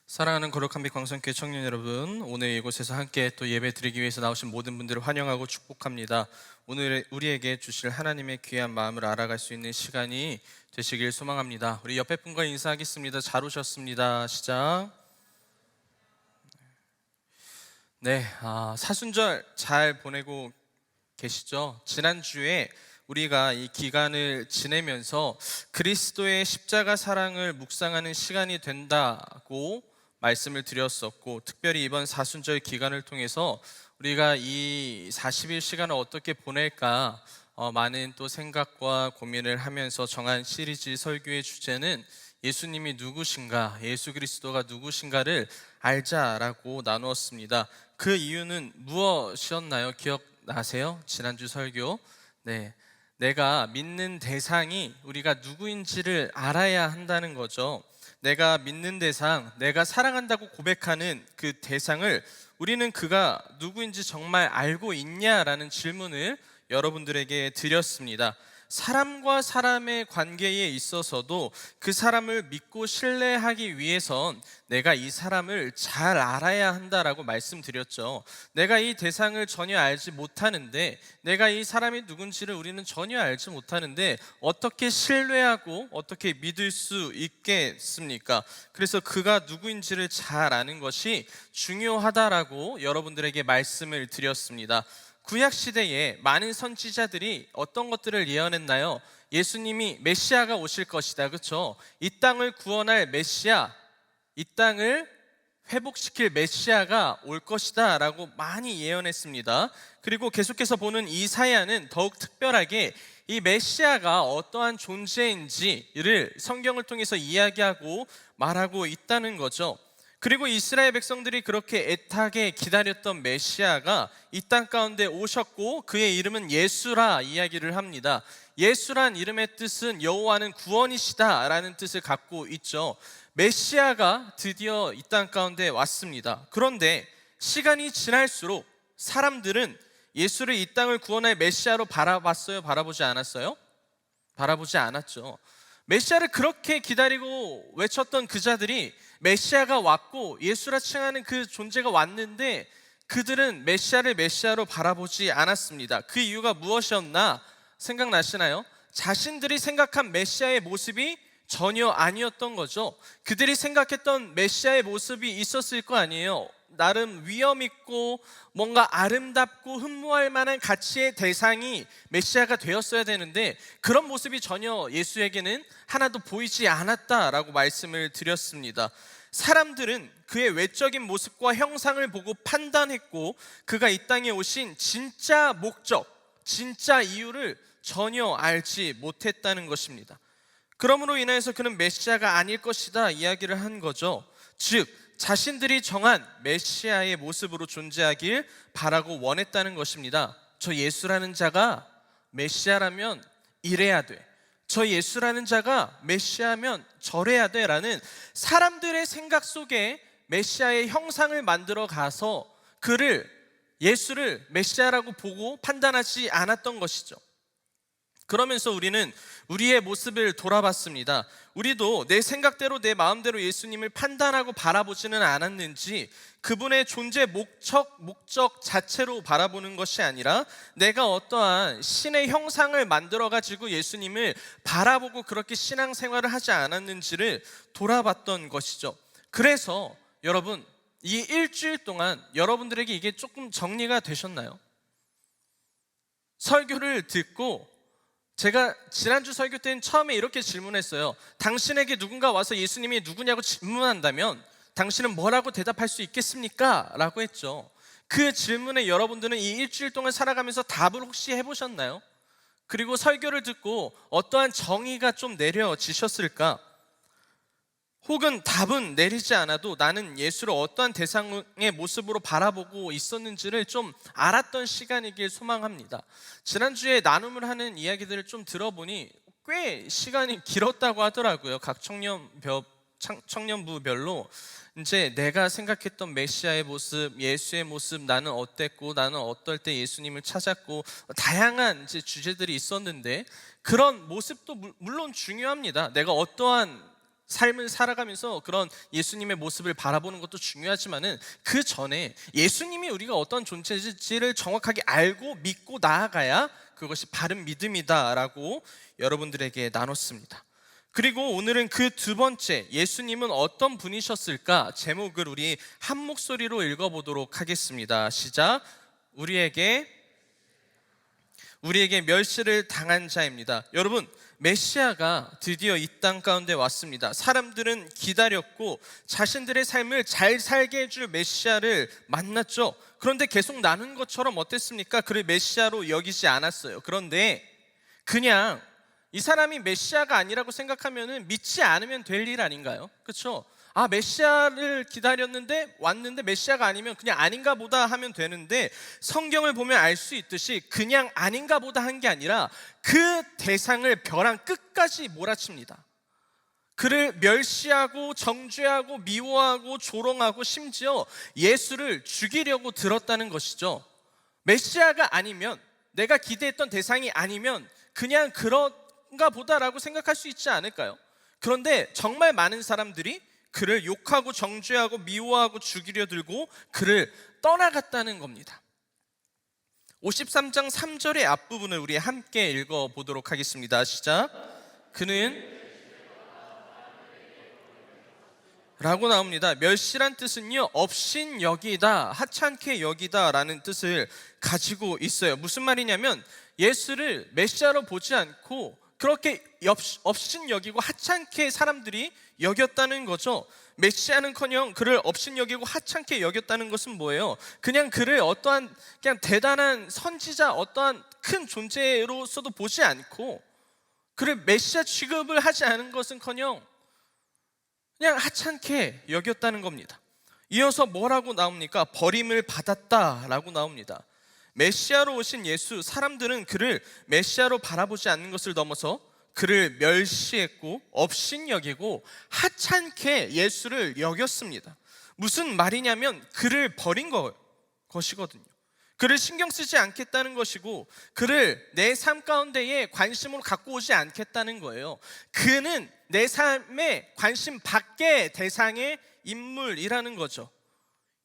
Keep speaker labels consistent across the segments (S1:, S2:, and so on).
S1: 사랑하는 거룩한 빛 광성교회 청년 여러분, 오늘 이곳에서 함께 또 예배 드리기 위해서 나오신 모든 분들을 환영하고 축복합니다. 오늘 우리에게 주실 하나님의 귀한 마음을 알아갈 수 있는 시간이 되시길 소망합니다. 우리 옆에 분과 인사하겠습니다. 잘 오셨습니다. 시작. 네, 사순절 잘 보내고 계시죠? 지난주에 우리가 이 기간을 지내면서 그리스도의 십자가 사랑을 묵상하는 시간이 된다고 말씀을 드렸었고, 특별히 이번 사순절 기간을 통해서 우리가 이 40일 시간을 어떻게 보낼까 많은 또 생각과 고민을 하면서 정한 시리즈 설교의 주제는 예수님이 누구신가, 예수 그리스도가 누구신가를 알자라고 나누었습니다. 그 이유는 무엇이었나요? 기억나세요? 지난주 설교. 네, 내가 믿는 대상이 우리가 누구인지를 알아야 한다는 거죠. 내가 믿는 대상, 내가 사랑한다고 고백하는 그 대상을 우리는 그가 누구인지 정말 알고 있냐라는 질문을 여러분들에게 드렸습니다. 사람과 사람의 관계에 있어서도 그 사람을 믿고 신뢰하기 위해선 내가 이 사람을 잘 알아야 한다라고 말씀드렸죠. 내가 이 대상을 전혀 알지 못하는데, 내가 이 사람이 누군지를 우리는 전혀 알지 못하는데 어떻게 신뢰하고 어떻게 믿을 수 있겠습니까? 그래서 그가 누구인지를 잘 아는 것이 중요하다라고 여러분들에게 말씀을 드렸습니다. 구약시대에 많은 선지자들이 어떤 것들을 예언했나요? 예수님이 메시아가 오실 것이다, 그렇죠? 이 땅을 구원할 메시아, 이 땅을 회복시킬 메시아가 올 것이다 라고 많이 예언했습니다. 그리고 계속해서 보는 이사야는 더욱 특별하게 이 메시아가 어떠한 존재인지를 성경을 통해서 이야기하고 말하고 있다는 거죠. 그리고 이스라엘 백성들이 그렇게 애타게 기다렸던 메시아가 이 땅 가운데 오셨고, 그의 이름은 예수라 이야기를 합니다. 예수란 이름의 뜻은 여호와는 구원이시다 라는 뜻을 갖고 있죠. 메시아가 드디어 이 땅 가운데 왔습니다. 그런데 시간이 지날수록 사람들은 예수를 이 땅을 구원할 메시아로 바라봤어요? 바라보지 않았어요? 바라보지 않았죠. 메시아를 그렇게 기다리고 외쳤던 그 자들이 메시아가 왔고 예수라 칭하는 그 존재가 왔는데 그들은 메시아를 메시아로 바라보지 않았습니다. 그 이유가 무엇이었나 생각나시나요? 자신들이 생각한 메시아의 모습이 전혀 아니었던 거죠. 그들이 생각했던 메시아의 모습이 있었을 거 아니에요. 나름 위엄 있고 뭔가 아름답고 흠모할 만한 가치의 대상이 메시아가 되었어야 되는데 그런 모습이 전혀 예수에게는 하나도 보이지 않았다라고 말씀을 드렸습니다. 사람들은 그의 외적인 모습과 형상을 보고 판단했고 그가 이 땅에 오신 진짜 목적, 진짜 이유를 전혀 알지 못했다는 것입니다. 그러므로 인해서 그는 메시아가 아닐 것이다 이야기를 한 거죠. 즉 자신들이 정한 메시아의 모습으로 존재하길 바라고 원했다는 것입니다. 저 예수라는 자가 메시아라면 이래야 돼, 저 예수라는 자가 메시아면 저래야 돼 라는 사람들의 생각 속에 메시아의 형상을 만들어 가서 그를, 예수를 메시아라고 보고 판단하지 않았던 것이죠. 그러면서 우리는 우리의 모습을 돌아봤습니다. 우리도 내 생각대로 내 마음대로 예수님을 판단하고 바라보지는 않았는지, 그분의 존재 목적 자체로 바라보는 것이 아니라 내가 어떠한 신의 형상을 만들어가지고 예수님을 바라보고 그렇게 신앙생활을 하지 않았는지를 돌아봤던 것이죠. 그래서 여러분, 이 일주일 동안 여러분들에게 이게 조금 정리가 되셨나요? 설교를 듣고 제가 지난주 설교 때는 처음에 이렇게 질문했어요. 당신에게 누군가 와서 예수님이 누구냐고 질문한다면 당신은 뭐라고 대답할 수 있겠습니까? 라고 했죠. 그 질문에 여러분들은 이 일주일 동안 살아가면서 답을 혹시 해보셨나요? 그리고 설교를 듣고 어떠한 정의가 좀 내려지셨을까? 혹은 답은 내리지 않아도 나는 예수를 어떠한 대상의 모습으로 바라보고 있었는지를 좀 알았던 시간이길 소망합니다. 지난주에 나눔을 하는 이야기들을 좀 들어보니 꽤 시간이 길었다고 하더라고요. 각 청년부별로 이제 내가 생각했던 메시아의 모습, 예수의 모습, 나는 어땠고, 나는 어떨 때 예수님을 찾았고, 다양한 이제 주제들이 있었는데, 그런 모습도 물론 중요합니다. 내가 어떠한 삶을 살아가면서 그런 예수님의 모습을 바라보는 것도 중요하지만은, 그 전에 예수님이 우리가 어떤 존재인지를 정확하게 알고 믿고 나아가야 그것이 바른 믿음이다라고 여러분들에게 나눴습니다. 그리고 오늘은 그 두 번째, 예수님은 어떤 분이셨을까? 제목을 우리 한 목소리로 읽어보도록 하겠습니다. 시작. 우리에게 멸시를 당한 자입니다. 여러분, 메시아가 드디어 이 땅 가운데 왔습니다. 사람들은 기다렸고 자신들의 삶을 잘 살게 해줄 메시아를 만났죠. 그런데 계속 나눈 것처럼 어땠습니까? 그를 메시아로 여기지 않았어요. 그런데 그냥 이 사람이 메시아가 아니라고 생각하면 믿지 않으면 될 일 아닌가요? 그렇죠? 아, 메시아를 기다렸는데 왔는데 메시아가 아니면 그냥 아닌가 보다 하면 되는데, 성경을 보면 알 수 있듯이 그냥 아닌가 보다 한 게 아니라 그 대상을 벼랑 끝까지 몰아칩니다. 그를 멸시하고 정죄하고 미워하고 조롱하고 심지어 예수를 죽이려고 들었다는 것이죠. 메시아가 아니면, 내가 기대했던 대상이 아니면 그냥 그런가 보다라고 생각할 수 있지 않을까요? 그런데 정말 많은 사람들이 그를 욕하고 정죄하고 미워하고 죽이려 들고 그를 떠나갔다는 겁니다. 53장 3절의 앞부분을 우리 함께 읽어보도록 하겠습니다. 시작. 그는 라고 나옵니다. 멸시란 뜻은요, 업신여기다, 하찮게 여기다 라는 뜻을 가지고 있어요. 무슨 말이냐면, 예수를 메시아로 보지 않고 그렇게 업신여기고 하찮게 사람들이 여겼다는 거죠. 메시아는커녕 그를 업신여기고 하찮게 여겼다는 것은 뭐예요? 그냥 그를 어떠한 그냥 대단한 선지자, 어떠한 큰 존재로서도 보지 않고 그를 메시아 취급을 하지 않은 것은커녕 그냥 하찮게 여겼다는 겁니다. 이어서 뭐라고 나옵니까? 버림을 받았다라고 나옵니다. 메시아로 오신 예수, 사람들은 그를 메시아로 바라보지 않는 것을 넘어서 그를 멸시했고 업신여기고 하찮게 예수를 여겼습니다. 무슨 말이냐면 그를 버린 것이거든요. 그를 신경 쓰지 않겠다는 것이고, 그를 내 삶 가운데에 관심으로 갖고 오지 않겠다는 거예요. 그는 내 삶에 관심 밖의 대상의 인물이라는 거죠.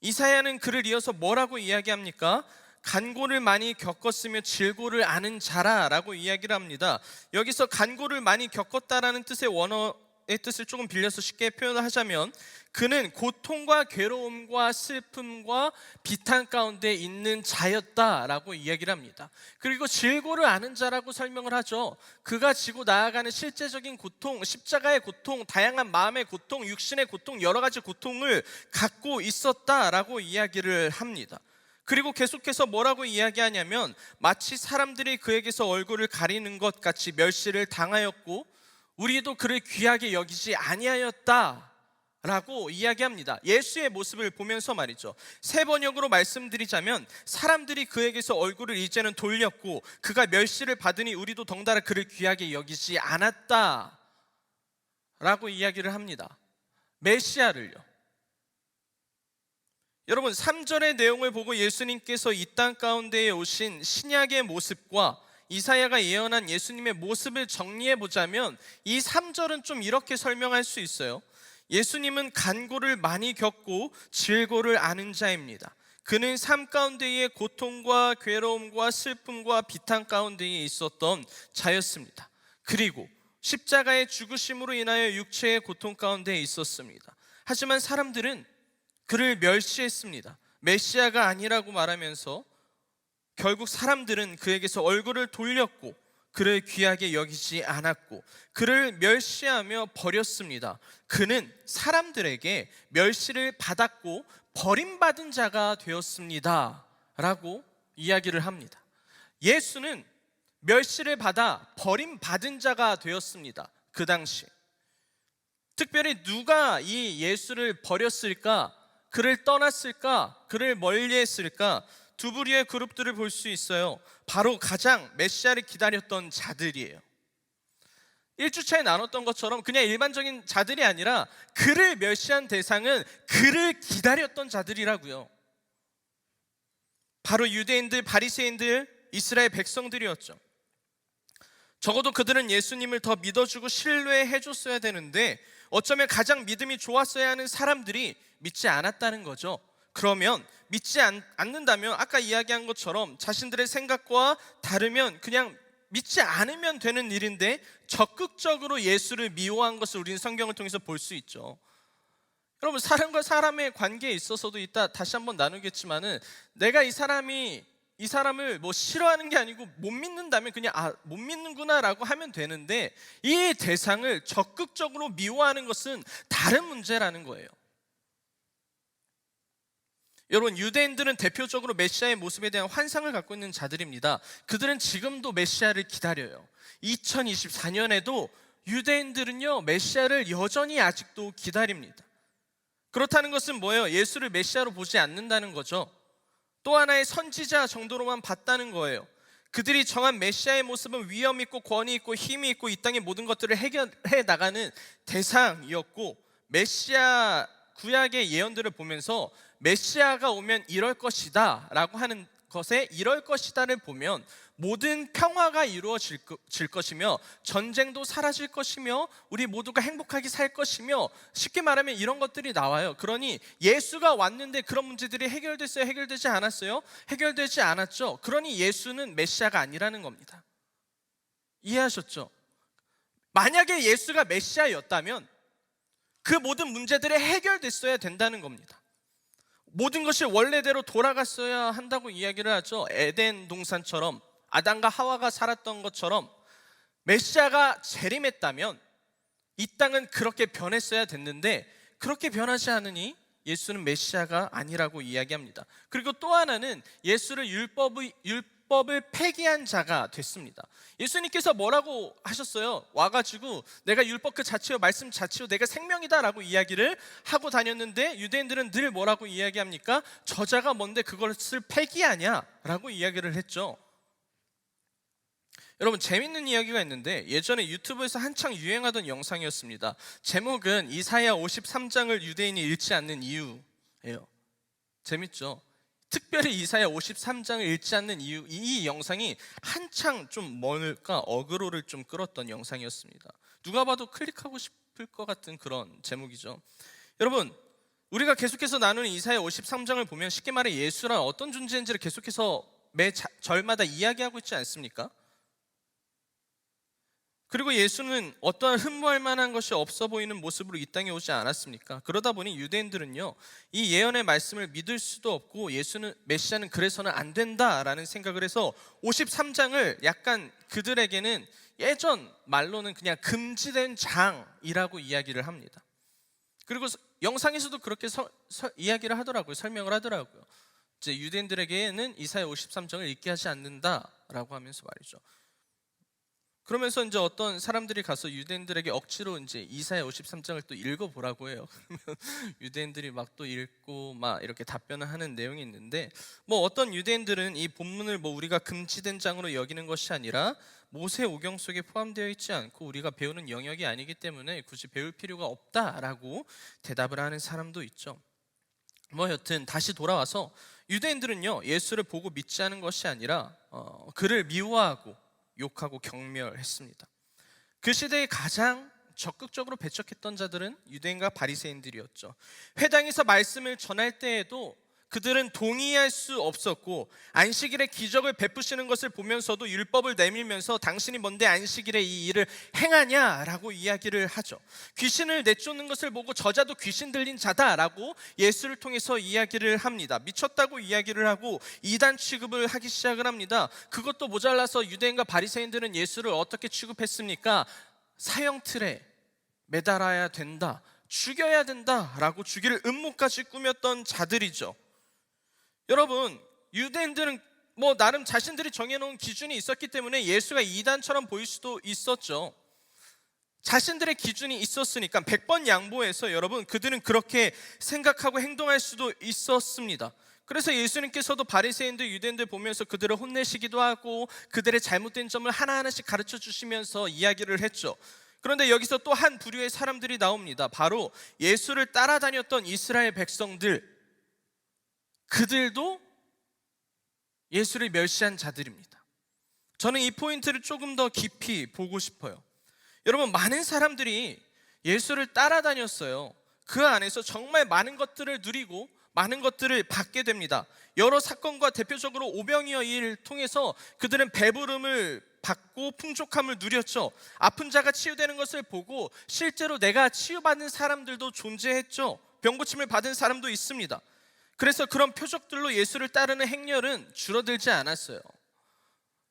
S1: 이사야는 그를 이어서 뭐라고 이야기합니까? 간고를 많이 겪었으며 질고를 아는 자라라고 이야기를 합니다. 여기서 간고를 많이 겪었다라는 뜻의 원어의 뜻을 조금 빌려서 쉽게 표현을 하자면, 그는 고통과 괴로움과 슬픔과 비탄 가운데 있는 자였다라고 이야기를 합니다. 그리고 질고를 아는 자라고 설명을 하죠. 그가 지고 나아가는 실제적인 고통, 십자가의 고통, 다양한 마음의 고통, 육신의 고통, 여러 가지 고통을 갖고 있었다라고 이야기를 합니다. 그리고 계속해서 뭐라고 이야기하냐면, 마치 사람들이 그에게서 얼굴을 가리는 것 같이 멸시를 당하였고 우리도 그를 귀하게 여기지 아니하였다라고 이야기합니다. 예수의 모습을 보면서 말이죠. 새 번역으로 말씀드리자면, 사람들이 그에게서 얼굴을 이제는 돌렸고 그가 멸시를 받으니 우리도 덩달아 그를 귀하게 여기지 않았다라고 이야기를 합니다. 메시아를요. 여러분, 3절의 내용을 보고 예수님께서 이 땅 가운데에 오신 신약의 모습과 이사야가 예언한 예수님의 모습을 정리해 보자면, 이 3절은 좀 이렇게 설명할 수 있어요. 예수님은 간고를 많이 겪고 질고를 아는 자입니다. 그는 삶 가운데의 고통과 괴로움과 슬픔과 비탄 가운데에 있었던 자였습니다. 그리고 십자가의 죽으심으로 인하여 육체의 고통 가운데에 있었습니다. 하지만 사람들은 그를 멸시했습니다. 메시아가 아니라고 말하면서 결국 사람들은 그에게서 얼굴을 돌렸고 그를 귀하게 여기지 않았고 그를 멸시하며 버렸습니다. 그는 사람들에게 멸시를 받았고 버림받은 자가 되었습니다 라고 이야기를 합니다. 예수는 멸시를 받아 버림받은 자가 되었습니다. 그 당시 특별히 누가 이 예수를 버렸을까? 그를 떠났을까? 그를 멀리했을까? 두 부류의 그룹들을 볼 수 있어요. 바로 가장 메시아를 기다렸던 자들이에요. 1주차에 나눴던 것처럼 그냥 일반적인 자들이 아니라 그를 멸시한 대상은 그를 기다렸던 자들이라고요. 바로 유대인들, 바리새인들, 이스라엘 백성들이었죠. 적어도 그들은 예수님을 더 믿어주고 신뢰해줬어야 되는데 어쩌면 가장 믿음이 좋았어야 하는 사람들이 믿지 않았다는 거죠. 그러면 믿지 않는다면 아까 이야기한 것처럼 자신들의 생각과 다르면 그냥 믿지 않으면 되는 일인데 적극적으로 예수를 미워한 것을 우리는 성경을 통해서 볼 수 있죠. 여러분, 사람과 사람의 관계에 있어서도 이따 다시 한번 나누겠지만은 내가 이 사람을 뭐 싫어하는 게 아니고 못 믿는다면 그냥 못 믿는구나라고 하면 되는데 이 대상을 적극적으로 미워하는 것은 다른 문제라는 거예요. 여러분, 유대인들은 대표적으로 메시아의 모습에 대한 환상을 갖고 있는 자들입니다. 그들은 지금도 메시아를 기다려요. 2024년에도 유대인들은요, 메시아를 여전히 아직도 기다립니다. 그렇다는 것은 뭐예요? 예수를 메시아로 보지 않는다는 거죠. 또 하나의 선지자 정도로만 봤다는 거예요. 그들이 정한 메시아의 모습은 위엄 있고 권위 있고 힘이 있고 이 땅의 모든 것들을 해결해 나가는 대상이었고, 메시아 구약의 예언들을 보면서 메시아가 오면 이럴 것이다 라고 하는 것에 이럴 것이다를 보면 모든 평화가 이루어질 것이며 전쟁도 사라질 것이며 우리 모두가 행복하게 살 것이며, 쉽게 말하면 이런 것들이 나와요. 그러니 예수가 왔는데 그런 문제들이 해결됐어요? 해결되지 않았어요? 해결되지 않았죠. 그러니 예수는 메시아가 아니라는 겁니다. 이해하셨죠? 만약에 예수가 메시아였다면 그 모든 문제들이 해결됐어야 된다는 겁니다. 모든 것이 원래대로 돌아갔어야 한다고 이야기를 하죠. 에덴 동산처럼 아담과 하와가 살았던 것처럼 메시아가 재림했다면 이 땅은 그렇게 변했어야 됐는데 그렇게 변하지 않으니 예수는 메시아가 아니라고 이야기합니다. 그리고 또 하나는 예수를 율법을 폐기한 자가 됐습니다. 예수님께서 뭐라고 하셨어요? 와가지고 내가 율법 그 자체요, 말씀 자체요, 내가 생명이다 라고 이야기를 하고 다녔는데 유대인들은 늘 뭐라고 이야기합니까? 저자가 뭔데 그것을 폐기하냐 라고 이야기를 했죠. 여러분, 재밌는 이야기가 있는데 예전에 유튜브에서 한창 유행하던 영상이었습니다. 제목은 이사야 53장을 유대인이 읽지 않는 이유예요. 재밌죠? 특별히 이사야 53장을 읽지 않는 이유, 이 영상이 한창 좀 뭘까 어그로를 좀 끌었던 영상이었습니다. 누가 봐도 클릭하고 싶을 것 같은 그런 제목이죠. 여러분, 우리가 계속해서 나누는 이사야 53장을 보면 쉽게 말해 예수란 어떤 존재인지를 계속해서 매 절마다 이야기하고 있지 않습니까? 그리고 예수는 어떠한 흠모할 만한 것이 없어 보이는 모습으로 이 땅에 오지 않았습니까? 그러다 보니 유대인들은요, 이 예언의 말씀을 믿을 수도 없고 예수는, 메시아는 그래서는 안 된다라는 생각을 해서 53장을 약간 그들에게는 예전 말로는 그냥 금지된 장이라고 이야기를 합니다. 그리고 영상에서도 그렇게 이야기를 하더라고요. 설명을 하더라고요. 이제 유대인들에게는 이사야 53장을 읽게 하지 않는다라고 하면서 말이죠. 그러면서 이제 어떤 사람들이 가서 유대인들에게 억지로 이제 이사야 53장을 또 읽어보라고 해요. 그러면 유대인들이 막 또 읽고 막 이렇게 답변을 하는 내용이 있는데, 뭐 어떤 유대인들은 이 본문을 뭐 우리가 금지된 장으로 여기는 것이 아니라 모세 오경 속에 포함되어 있지 않고 우리가 배우는 영역이 아니기 때문에 굳이 배울 필요가 없다라고 대답을 하는 사람도 있죠. 뭐 여튼 다시 돌아와서 유대인들은요, 예수를 보고 믿지 않은 것이 아니라 그를 미워하고 욕하고 경멸했습니다. 그 시대에 가장 적극적으로 배척했던 자들은 유대인과 바리새인들이었죠. 회당에서 말씀을 전할 때에도 그들은 동의할 수 없었고 안식일에 기적을 베푸시는 것을 보면서도 율법을 내밀면서 당신이 뭔데 안식일에 이 일을 행하냐라고 이야기를 하죠. 귀신을 내쫓는 것을 보고 저자도 귀신 들린 자다라고 예수를 통해서 이야기를 합니다. 미쳤다고 이야기를 하고 이단 취급을 하기 시작을 합니다. 그것도 모자라서 유대인과 바리새인들은 예수를 어떻게 취급했습니까? 사형틀에 매달아야 된다, 죽여야 된다라고 죽일 음모까지 꾸몄던 자들이죠. 여러분, 유대인들은 뭐 나름 자신들이 정해놓은 기준이 있었기 때문에 예수가 이단처럼 보일 수도 있었죠. 자신들의 기준이 있었으니까 100번 양보해서 여러분 그들은 그렇게 생각하고 행동할 수도 있었습니다. 그래서 예수님께서도 바리새인들, 유대인들 보면서 그들을 혼내시기도 하고 그들의 잘못된 점을 하나하나씩 가르쳐 주시면서 이야기를 했죠. 그런데 여기서 또 한 부류의 사람들이 나옵니다. 바로 예수를 따라다녔던 이스라엘 백성들, 그들도 예수를 멸시한 자들입니다. 저는 이 포인트를 조금 더 깊이 보고 싶어요. 여러분, 많은 사람들이 예수를 따라다녔어요. 그 안에서 정말 많은 것들을 누리고 많은 것들을 받게 됩니다. 여러 사건과 대표적으로 오병이어를 통해서 그들은 배부름을 받고 풍족함을 누렸죠. 아픈 자가 치유되는 것을 보고 실제로 내가 치유받는 사람들도 존재했죠. 병 고침을 받은 사람도 있습니다. 그래서 그런 표적들로 예수를 따르는 행렬은 줄어들지 않았어요.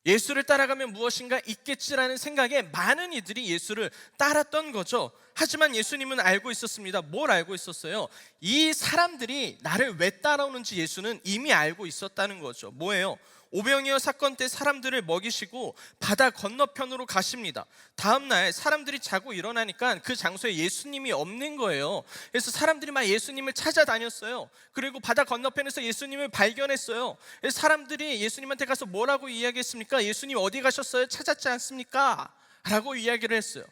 S1: 예수를 따라가면 무엇인가 있겠지라는 생각에 많은 이들이 예수를 따랐던 거죠. 하지만 예수님은 알고 있었습니다. 뭘 알고 있었어요? 이 사람들이 나를 왜 따라오는지 예수는 이미 알고 있었다는 거죠. 뭐예요? 오병이어 사건 때 사람들을 먹이시고 바다 건너편으로 가십니다. 다음날 사람들이 자고 일어나니까 그 장소에 예수님이 없는 거예요. 그래서 사람들이 막 예수님을 찾아다녔어요. 그리고 바다 건너편에서 예수님을 발견했어요. 그래서 사람들이 예수님한테 가서 뭐라고 이야기했습니까? 예수님 어디 가셨어요? 찾았지 않습니까? 라고 이야기를 했어요.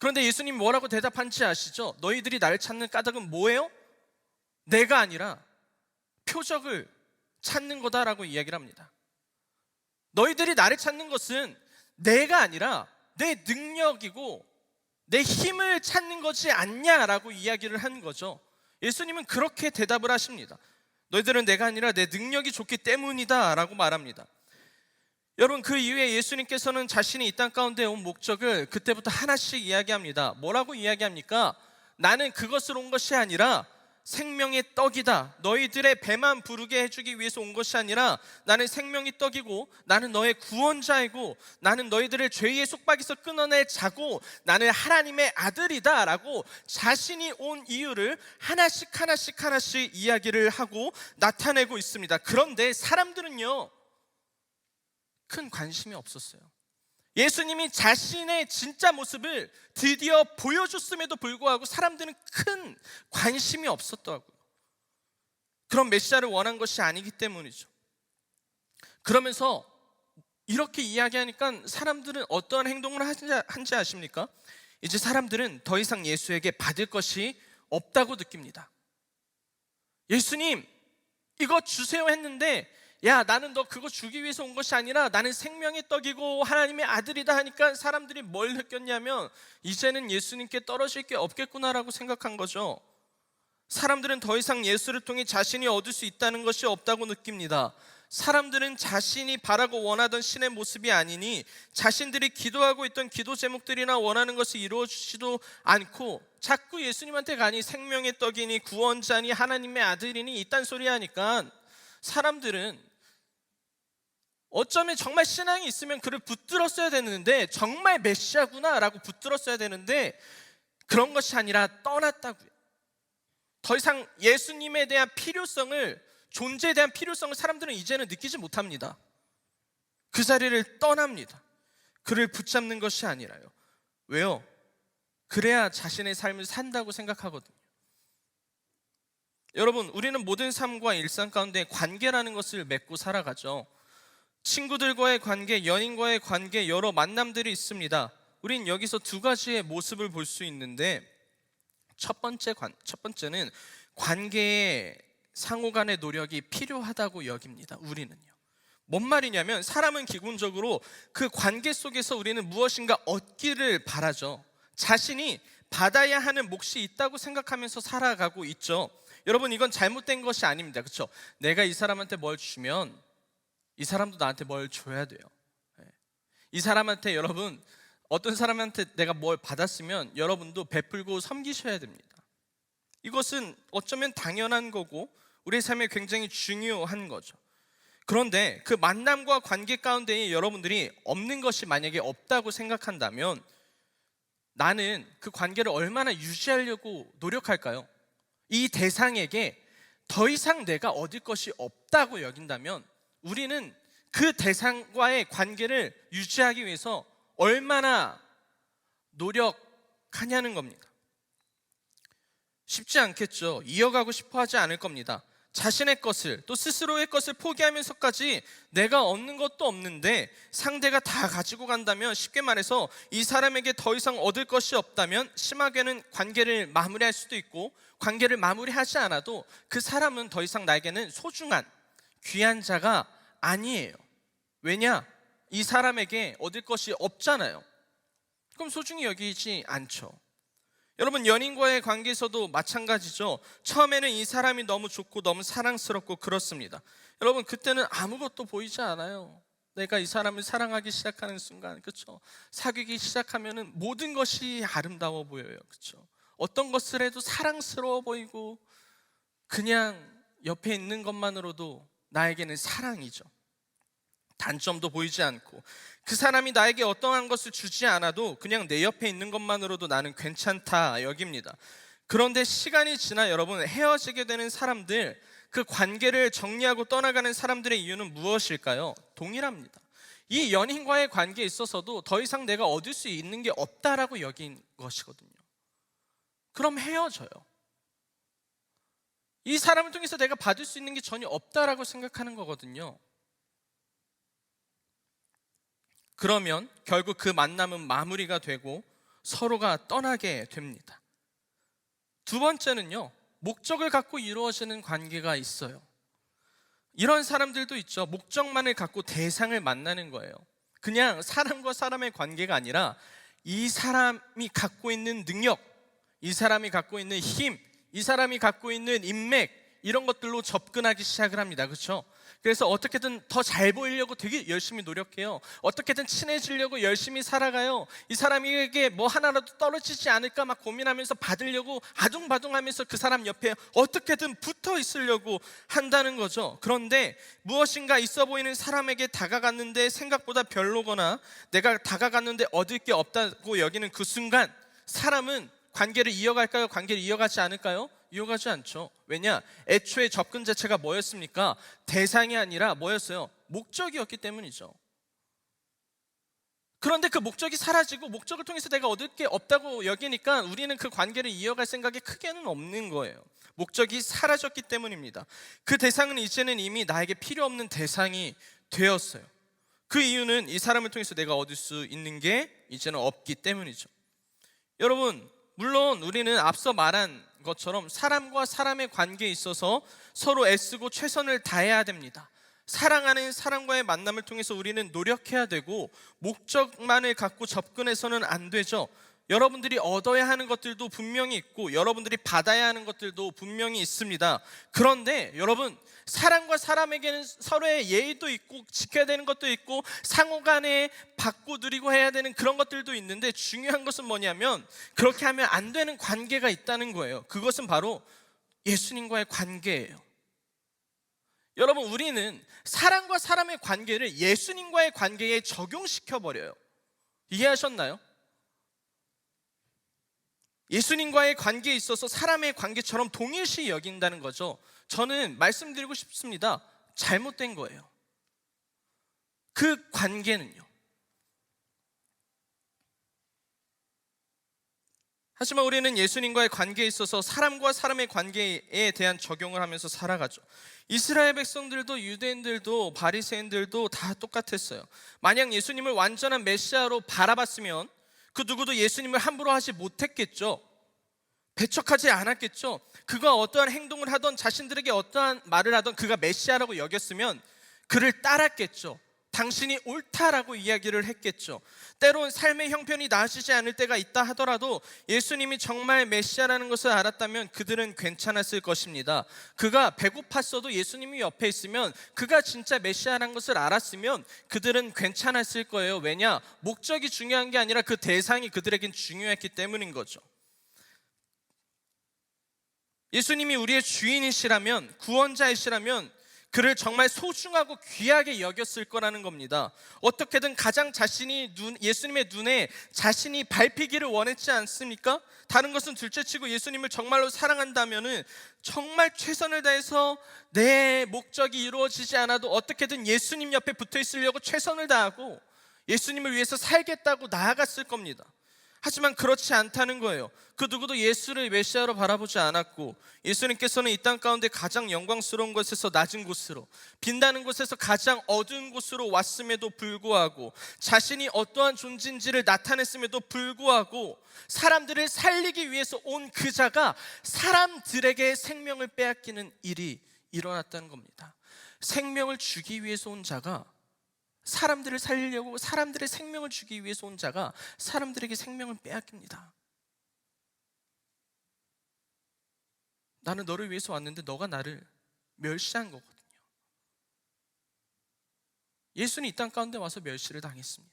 S1: 그런데 예수님이 뭐라고 대답한지 아시죠? 너희들이 나를 찾는 까닭은 뭐예요? 내가 아니라 표적을 찾는 거다라고 이야기를 합니다. 너희들이 나를 찾는 것은 내가 아니라 내 능력이고 내 힘을 찾는 것이 아니냐라고 이야기를 한 거죠. 예수님은 그렇게 대답을 하십니다. 너희들은 내가 아니라 내 능력이 좋기 때문이다 라고 말합니다. 여러분, 그 이후에 예수님께서는 자신이 이 땅 가운데 온 목적을 그때부터 하나씩 이야기합니다. 뭐라고 이야기합니까? 나는 그것을 온 것이 아니라 생명의 떡이다. 너희들의 배만 부르게 해주기 위해서 온 것이 아니라 나는 생명의 떡이고 나는 너의 구원자이고 나는 너희들을 죄의 속박에서 끊어낼 자고 나는 하나님의 아들이다 라고 자신이 온 이유를 하나씩 이야기를 하고 나타내고 있습니다. 그런데 사람들은요, 큰 관심이 없었어요. 예수님이 자신의 진짜 모습을 드디어 보여줬음에도 불구하고 사람들은 큰 관심이 없었더라고요. 그런 메시아를 원한 것이 아니기 때문이죠. 그러면서 이렇게 이야기하니까 사람들은 어떠한 행동을 한지 아십니까? 이제 사람들은 더 이상 예수에게 받을 것이 없다고 느낍니다. 예수님, 이거 주세요 했는데 야, 나는 너 그거 주기 위해서 온 것이 아니라 나는 생명의 떡이고 하나님의 아들이다 하니까 사람들이 뭘 느꼈냐면 이제는 예수님께 떨어질 게 없겠구나라고 생각한 거죠. 사람들은 더 이상 예수를 통해 자신이 얻을 수 있다는 것이 없다고 느낍니다. 사람들은 자신이 바라고 원하던 신의 모습이 아니니 자신들이 기도하고 있던 기도 제목들이나 원하는 것이 이루어지지도 않고 자꾸 예수님한테 가니 생명의 떡이니 구원자니 하나님의 아들이니 이딴 소리 하니까 사람들은 어쩌면 정말 신앙이 있으면 그를 붙들었어야 되는데 정말 메시아구나 라고 붙들었어야 되는데 그런 것이 아니라 떠났다고요. 더 이상 예수님에 대한 필요성을, 존재에 대한 필요성을 사람들은 이제는 느끼지 못합니다. 그 자리를 떠납니다. 그를 붙잡는 것이 아니라요. 왜요? 그래야 자신의 삶을 산다고 생각하거든요. 여러분, 우리는 모든 삶과 일상 가운데 관계라는 것을 맺고 살아가죠. 친구들과의 관계, 연인과의 관계, 여러 만남들이 있습니다. 우린 여기서 두 가지의 모습을 볼 수 있는데 첫 번째는 관계의 상호 간의 노력이 필요하다고 여깁니다. 우리는요. 뭔 말이냐면 사람은 기본적으로 그 관계 속에서 우리는 무엇인가 얻기를 바라죠. 자신이 받아야 하는 몫이 있다고 생각하면서 살아가고 있죠. 여러분, 이건 잘못된 것이 아닙니다. 그렇죠? 내가 이 사람한테 뭘 주면 이 사람도 나한테 뭘 줘야 돼요. 이 사람한테, 여러분, 어떤 사람한테 내가 뭘 받았으면 여러분도 베풀고 섬기셔야 됩니다. 이것은 어쩌면 당연한 거고 우리의 삶에 굉장히 중요한 거죠. 그런데 그 만남과 관계 가운데에 여러분들이 없는 것이 만약에 없다고 생각한다면 나는 그 관계를 얼마나 유지하려고 노력할까요? 이 대상에게 더 이상 내가 얻을 것이 없다고 여긴다면 우리는 그 대상과의 관계를 유지하기 위해서 얼마나 노력하냐는 겁니다. 쉽지 않겠죠. 이어가고 싶어 하지 않을 겁니다. 자신의 것을 또 스스로의 것을 포기하면서까지 내가 얻는 것도 없는데 상대가 다 가지고 간다면, 쉽게 말해서 이 사람에게 더 이상 얻을 것이 없다면 심하게는 관계를 마무리할 수도 있고, 관계를 마무리하지 않아도 그 사람은 더 이상 나에게는 소중한 귀한 자가 아니에요. 왜냐? 이 사람에게 얻을 것이 없잖아요. 그럼 소중히 여기지 않죠. 여러분, 연인과의 관계에서도 마찬가지죠. 처음에는 이 사람이 너무 좋고 너무 사랑스럽고 그렇습니다. 여러분, 그때는 아무것도 보이지 않아요. 내가 이 사람을 사랑하기 시작하는 순간, 그렇죠? 사귀기 시작하면은 모든 것이 아름다워 보여요, 그렇죠? 어떤 것을 해도 사랑스러워 보이고, 그냥 옆에 있는 것만으로도 나에게는 사랑이죠. 단점도 보이지 않고, 그 사람이 나에게 어떠한 것을 주지 않아도 그냥 내 옆에 있는 것만으로도 나는 괜찮다 여깁니다. 그런데 시간이 지나 여러분, 헤어지게 되는 사람들, 그 관계를 정리하고 떠나가는 사람들의 이유는 무엇일까요? 동일합니다. 이 연인과의 관계에 있어서도 더 이상 내가 얻을 수 있는 게 없다라고 여긴 것이거든요. 그럼 헤어져요. 이 사람을 통해서 내가 받을 수 있는 게 전혀 없다라고 생각하는 거거든요. 그러면 결국 그 만남은 마무리가 되고 서로가 떠나게 됩니다. 두 번째는요, 목적을 갖고 이루어지는 관계가 있어요. 이런 사람들도 있죠. 목적만을 갖고 대상을 만나는 거예요. 그냥 사람과 사람의 관계가 아니라 이 사람이 갖고 있는 능력, 이 사람이 갖고 있는 힘, 이 사람이 갖고 있는 인맥, 이런 것들로 접근하기 시작을 합니다. 그렇죠? 그래서 어떻게든 더 잘 보이려고 되게 열심히 노력해요. 어떻게든 친해지려고 열심히 살아가요. 이 사람에게 뭐 하나라도 떨어지지 않을까 막 고민하면서 받으려고 아둥바둥하면서 그 사람 옆에 어떻게든 붙어 있으려고 한다는 거죠. 그런데 무엇인가 있어 보이는 사람에게 다가갔는데 생각보다 별로거나 내가 다가갔는데 얻을 게 없다고 여기는 그 순간, 사람은 관계를 이어갈까요? 관계를 이어가지 않을까요? 이어가지 않죠. 왜냐? 애초에 접근 자체가 뭐였습니까? 대상이 아니라 뭐였어요? 목적이었기 때문이죠. 그런데 그 목적이 사라지고 목적을 통해서 내가 얻을 게 없다고 여기니까 우리는 그 관계를 이어갈 생각이 크게는 없는 거예요. 목적이 사라졌기 때문입니다. 그 대상은 이제는 이미 나에게 필요 없는 대상이 되었어요. 그 이유는 이 사람을 통해서 내가 얻을 수 있는 게 이제는 없기 때문이죠. 여러분, 물론 우리는 앞서 말한 것처럼 사람과 사람의 관계에 있어서 서로 애쓰고 최선을 다해야 됩니다. 사랑하는 사람과의 만남을 통해서 우리는 노력해야 되고, 목적만을 갖고 접근해서는 안 되죠. 여러분들이 얻어야 하는 것들도 분명히 있고 여러분들이 받아야 하는 것들도 분명히 있습니다. 그런데 여러분, 사람과 사람에게는 서로의 예의도 있고 지켜야 되는 것도 있고 상호간에 받고 누리고 해야 되는 그런 것들도 있는데, 중요한 것은 뭐냐면 그렇게 하면 안 되는 관계가 있다는 거예요. 그것은 바로 예수님과의 관계예요. 여러분, 우리는 사람과 사람의 관계를 예수님과의 관계에 적용시켜버려요. 이해하셨나요? 예수님과의 관계에 있어서 사람의 관계처럼 동일시 여긴다는 거죠. 저는 말씀드리고 싶습니다. 잘못된 거예요. 그 관계는요. 하지만 우리는 예수님과의 관계에 있어서 사람과 사람의 관계에 대한 적용을 하면서 살아가죠. 이스라엘 백성들도 유대인들도 바리새인들도 다 똑같았어요. 만약 예수님을 완전한 메시아로 바라봤으면 그 누구도 예수님을 함부로 하지 못했겠죠. 배척하지 않았겠죠. 그가 어떠한 행동을 하던, 자신들에게 어떠한 말을 하던 그가 메시아라고 여겼으면 그를 따랐겠죠. 당신이 옳다라고 이야기를 했겠죠. 때론 삶의 형편이 나아지지 않을 때가 있다 하더라도 예수님이 정말 메시아라는 것을 알았다면 그들은 괜찮았을 것입니다. 그가 배고팠어도 예수님이 옆에 있으면, 그가 진짜 메시아라는 것을 알았으면 그들은 괜찮았을 거예요. 왜냐? 목적이 중요한 게 아니라 그 대상이 그들에겐 중요했기 때문인 거죠. 예수님이 우리의 주인이시라면, 구원자이시라면 그를 정말 소중하고 귀하게 여겼을 거라는 겁니다. 어떻게든 가장 예수님의 눈에 자신이 밟히기를 원했지 않습니까? 다른 것은 둘째치고 예수님을 정말로 사랑한다면은 정말 최선을 다해서 내 목적이 이루어지지 않아도 어떻게든 예수님 옆에 붙어 있으려고 최선을 다하고 예수님을 위해서 살겠다고 나아갔을 겁니다. 하지만 그렇지 않다는 거예요. 그 누구도 예수를 메시아로 바라보지 않았고, 예수님께서는 이 땅 가운데 가장 영광스러운 곳에서 낮은 곳으로, 빛나는 곳에서 가장 어두운 곳으로 왔음에도 불구하고, 자신이 어떠한 존재인지를 나타냈음에도 불구하고 사람들을 살리기 위해서 온 그자가 사람들에게 생명을 빼앗기는 일이 일어났다는 겁니다. 생명을 주기 위해서 온 자가, 사람들을 살리려고 사람들의 생명을 주기 위해서 온 자가 사람들에게 생명을 빼앗깁니다. 나는 너를 위해서 왔는데 너가 나를 멸시한 거거든요. 예수는 이 땅 가운데 와서 멸시를 당했습니다.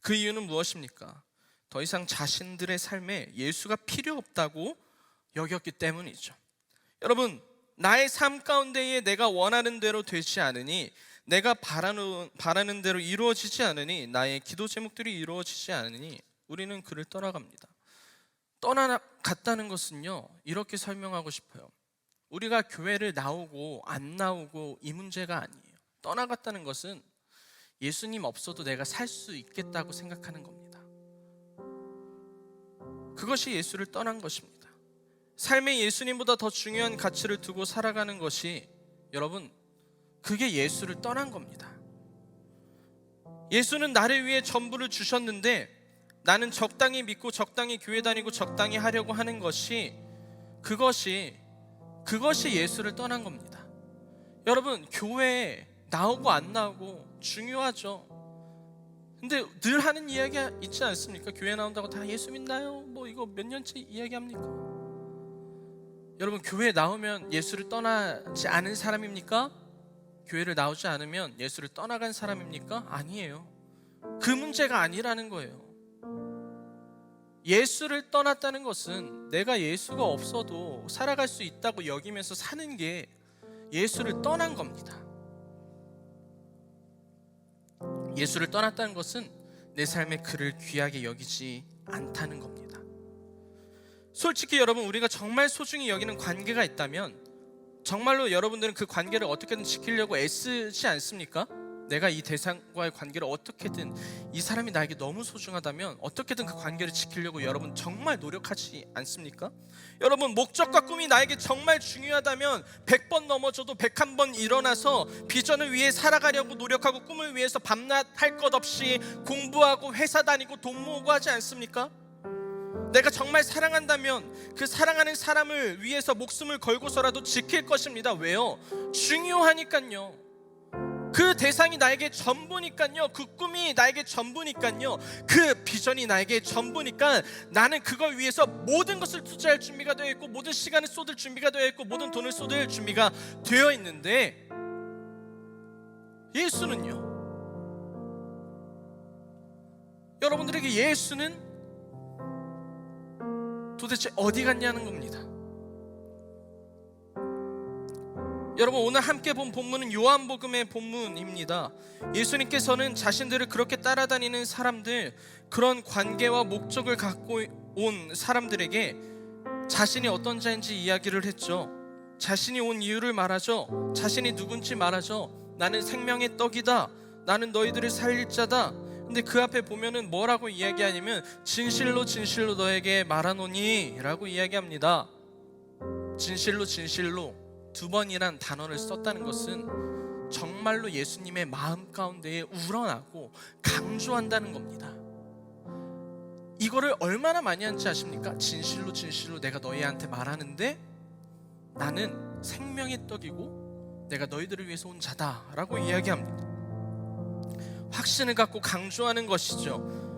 S1: 그 이유는 무엇입니까? 더 이상 자신들의 삶에 예수가 필요 없다고 여겼기 때문이죠. 여러분, 나의 삶 가운데에 내가 원하는 대로 되지 않으니, 내가 바라는 대로 이루어지지 않으니, 나의 기도 제목들이 이루어지지 않으니 우리는 그를 떠나갑니다. 떠나갔다는 것은요, 이렇게 설명하고 싶어요. 우리가 교회를 나오고 안 나오고 이 문제가 아니에요. 떠나갔다는 것은 예수님 없어도 내가 살 수 있겠다고 생각하는 겁니다. 그것이 예수를 떠난 것입니다. 삶에 예수님보다 더 중요한 가치를 두고 살아가는 것이, 여러분, 그게 예수를 떠난 겁니다. 예수는 나를 위해 전부를 주셨는데 나는 적당히 믿고 적당히 교회 다니고 적당히 하려고 하는 것이, 그것이 예수를 떠난 겁니다. 여러분, 교회에 나오고 안 나오고 중요하죠. 근데 늘 하는 이야기가 있지 않습니까? 교회 나온다고 다 예수 믿나요? 뭐 이거 몇 년째 이야기합니까? 여러분, 교회에 나오면 예수를 떠나지 않은 사람입니까? 교회를 나오지 않으면 예수를 떠나간 사람입니까? 아니에요. 그 문제가 아니라는 거예요. 예수를 떠났다는 것은 내가 예수가 없어도 살아갈 수 있다고 여기면서 사는 게 예수를 떠난 겁니다. 예수를 떠났다는 것은 내 삶에 그를 귀하게 여기지 않다는 겁니다. 솔직히 여러분, 우리가 정말 소중히 여기는 관계가 있다면 정말로 여러분들은 그 관계를 어떻게든 지키려고 애쓰지 않습니까? 내가 이 대상과의 관계를 어떻게든, 이 사람이 나에게 너무 소중하다면 어떻게든 그 관계를 지키려고 여러분 정말 노력하지 않습니까? 여러분, 목적과 꿈이 나에게 정말 중요하다면 100번 넘어져도 101번 일어나서 비전을 위해 살아가려고 노력하고, 꿈을 위해서 밤낮 할 것 없이 공부하고 회사 다니고 돈 모으고 하지 않습니까? 내가 정말 사랑한다면 그 사랑하는 사람을 위해서 목숨을 걸고서라도 지킬 것입니다. 왜요? 중요하니까요. 그 대상이 나에게 전부니까요. 그 꿈이 나에게 전부니까요. 그 비전이 나에게 전부니까 나는 그걸 위해서 모든 것을 투자할 준비가 되어 있고, 모든 시간을 쏟을 준비가 되어 있고, 모든 돈을 쏟을 준비가 되어 있는데, 예수는요, 여러분들에게 예수는 도대체 어디 갔냐는 겁니다. 여러분, 오늘 함께 본 본문은 요한복음의 본문입니다. 예수님께서는 자신들을 그렇게 따라다니는 사람들, 그런 관계와 목적을 갖고 온 사람들에게 자신이 어떤 자인지 이야기를 했죠. 자신이 온 이유를 말하죠. 자신이 누군지 말하죠. 나는 생명의 떡이다. 나는 너희들을 살릴 자다. 근데 그 앞에 보면은 뭐라고 이야기하냐면, 진실로 진실로 너에게 말하노니 라고 이야기합니다. 진실로 진실로 두 번이란 단어를 썼다는 것은 정말로 예수님의 마음 가운데에 우러나고 강조한다는 겁니다. 이거를 얼마나 많이 하는지 아십니까? 진실로 진실로 내가 너희한테 말하는데 나는 생명의 떡이고 내가 너희들을 위해서 온 자다 라고 이야기합니다. 확신을 갖고 강조하는 것이죠.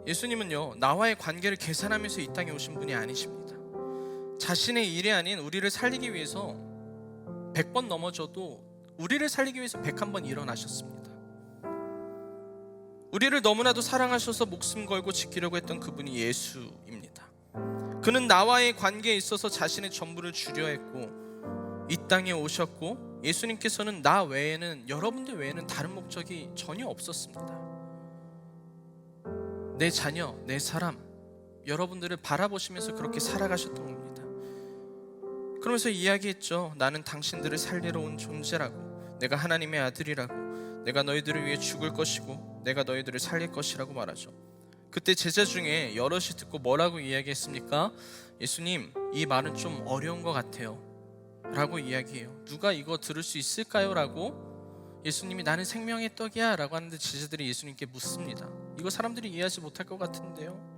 S1: 예수님은요, 나와의 관계를 계산하면서 이 땅에 오신 분이 아니십니다. 자신의 일이 아닌 우리를 살리기 위해서 100번 넘어져도 우리를 살리기 위해서 101번 일어나셨습니다. 우리를 너무나도 사랑하셔서 목숨 걸고 지키려고 했던 그분이 예수입니다. 그는 나와의 관계에 있어서 자신의 전부를 주려 했고 이 땅에 오셨고, 예수님께서는 나 외에는, 여러분들 외에는 다른 목적이 전혀 없었습니다. 내 자녀, 내 사람, 여러분들을 바라보시면서 그렇게 살아가셨던 겁니다. 그러면서 이야기했죠. 나는 당신들을 살리러 온 존재라고, 내가 하나님의 아들이라고, 내가 너희들을 위해 죽을 것이고 내가 너희들을 살릴 것이라고 말하죠. 그때 제자 중에 여럿이 듣고 뭐라고 이야기했습니까? 예수님, 이 말은 좀 어려운 것 같아요 라고 이야기해요. 누가 이거 들을 수 있을까요? 라고 예수님이 나는 생명의 떡이야 라고 하는데 제자들이 예수님께 묻습니다. 이거 사람들이 이해하지 못할 것 같은데요.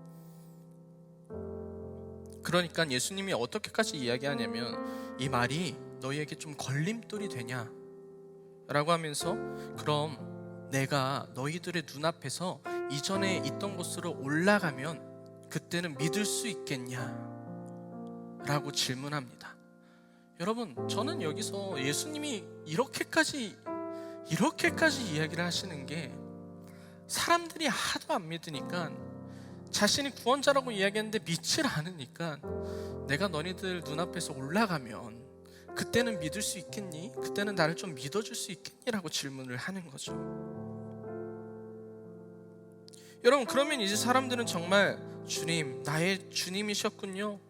S1: 그러니까 예수님이 어떻게까지 이야기하냐면, 이 말이 너희에게 좀 걸림돌이 되냐 라고 하면서, 그럼 내가 너희들의 눈앞에서 이전에 있던 곳으로 올라가면 그때는 믿을 수 있겠냐 라고 질문합니다. 여러분, 저는 여기서 예수님이 이렇게까지 이야기를 하시는 게, 사람들이 하도 안 믿으니까, 자신이 구원자라고 이야기했는데 믿질 않으니까, 내가 너희들 눈앞에서 올라가면 그때는 믿을 수 있겠니? 그때는 나를 좀 믿어줄 수 있겠니? 라고 질문을 하는 거죠. 여러분, 그러면 이제 사람들은 정말 주님, 나의 주님이셨군요,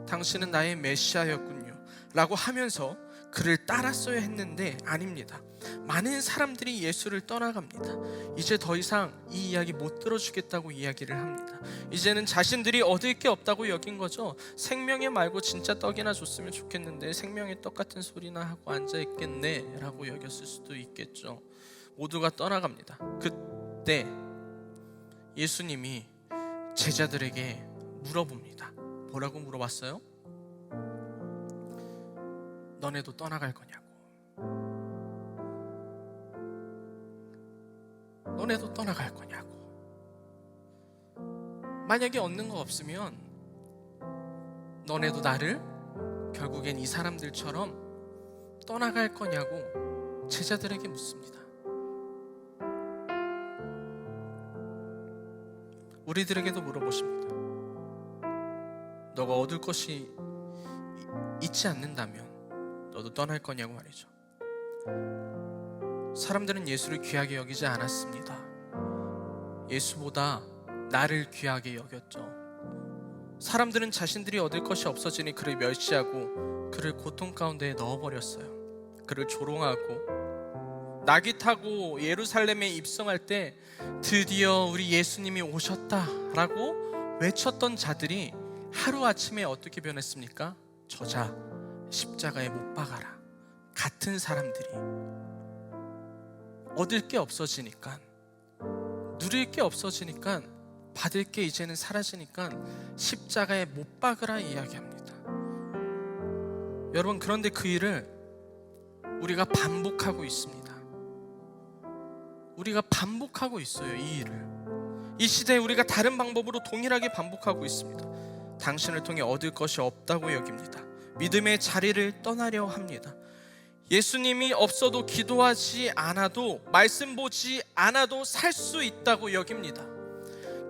S1: 당신은 나의 메시아였군요 라고 하면서 그를 따랐어야 했는데 아닙니다. 많은 사람들이 예수를 떠나갑니다. 이제 더 이상 이 이야기 못 들어주겠다고 이야기를 합니다. 이제는 자신들이 얻을 게 없다고 여긴 거죠. 생명의 말고 진짜 떡이나 줬으면 좋겠는데 생명의 떡 같은 소리나 하고 앉아있겠네 라고 여겼을 수도 있겠죠. 모두가 떠나갑니다. 그때 예수님이 제자들에게 물어봅니다. 뭐라고 물어봤어요? 너네도 떠나갈 거냐고. 너네도 떠나갈 거냐고. 만약에 얻는 거 없으면 너네도 나를 결국엔 이 사람들처럼 떠나갈 거냐고 제자들에게 묻습니다. 우리들에게도 물어보십니다. 너가 얻을 것이 있지 않는다면 너도 떠날 거냐고 말이죠. 사람들은 예수를 귀하게 여기지 않았습니다. 예수보다 나를 귀하게 여겼죠. 사람들은 자신들이 얻을 것이 없어지니 그를 멸시하고 그를 고통 가운데 넣어버렸어요. 그를 조롱하고, 낙이 타고 예루살렘에 입성할 때 드디어 우리 예수님이 오셨다라고 외쳤던 자들이 하루아침에 어떻게 변했습니까? 저자, 십자가에 못 박아라. 같은 사람들이 얻을 게 없어지니까, 누릴 게 없어지니까, 받을 게 이제는 사라지니까 십자가에 못 박으라 이야기합니다. 여러분, 그런데 그 일을 우리가 반복하고 있습니다. 우리가 반복하고 있어요. 이 일을 이 시대에 우리가 다른 방법으로 동일하게 반복하고 있습니다. 당신을 통해 얻을 것이 없다고 여깁니다. 믿음의 자리를 떠나려 합니다. 예수님이 없어도 기도하지 않아도, 말씀 보지 않아도 살 수 있다고 여깁니다.